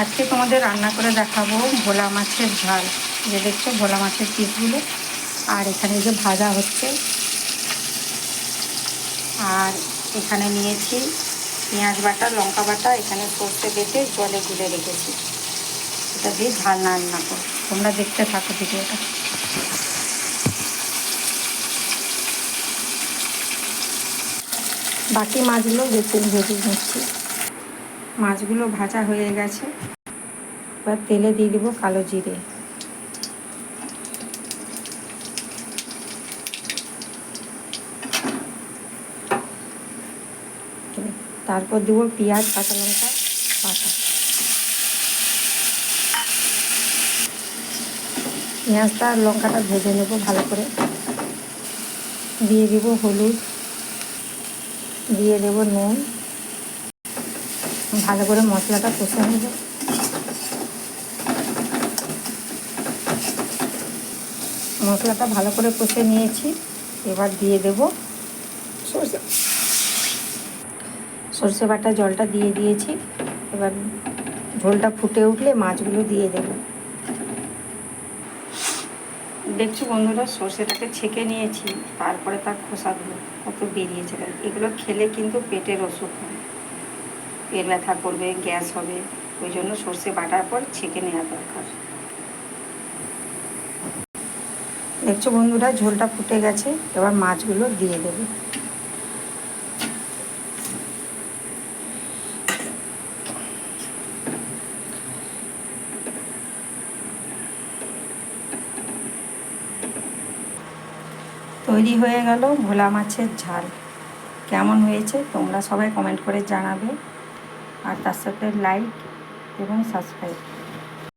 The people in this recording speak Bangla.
আজকে তোমাদের রান্না করে দেখাবো ভোলা মাছের ঝাল। যে দেখছো ভোলা মাছের পিসগুলো, আর এখানে যে ভাজা হচ্ছে, আর এখানে নিয়েছি পেঁয়াজ বাটা, লঙ্কা বাটা, এখানে সর্ষে বেটে জলে গুলে রেখেছি। এটা দিয়ে ঝাল রান্না করো। তোমরা দেখতে থাকো ভিডিওটা। বাকি মাছগুলো ভেজে নিচ্ছি। মাছগুলো ভাজা হয়ে গেছে, এবার তেলে দিয়ে দেবো কালো জিরে, তারপর দেবো পেঁয়াজ, কাঁচা লঙ্কা বাটা। পেঁয়াজটা আর লঙ্কাটা ভেজে নেব ভালো করে। দিয়ে দেবো হলুদ, দিয়ে দেবো নুন, ভালো করে মশলাটা কষে নেব। মশলাটা ভালো করে কষে নিয়েছি, এবার দিয়ে দেব সর্ষে বাটা, জলটা দিয়ে দিয়েছি। এবার ঝোলটা ফুটে উঠলে মাছগুলো দিয়ে দেব। দেখছো বন্ধুরা, সর্ষেটাকে ছেঁকে নিয়েছি, তারপরে তার খোসা দেবো, কত বেরিয়েছে। এগুলো খেলে কিন্তু পেটের অসুখ হয়, পেট ব্যথা করবে, গ্যাস হবে, ওই জন্য সর্ষে বাটার পর ছেঁকে নেওয়া দরকার। দেখছো বন্ধুরা, ঝোলটা ফুটে গেছে, এবার মাছগুলো দিয়ে দেবো। তৈরি হয়ে গেল ভোলা মাছের ঝাল। কেমন হয়েছে তোমরা সবাই কমেন্ট করে জানাবে, আর তার সাথে লাইক এবং সাবস্ক্রাইব।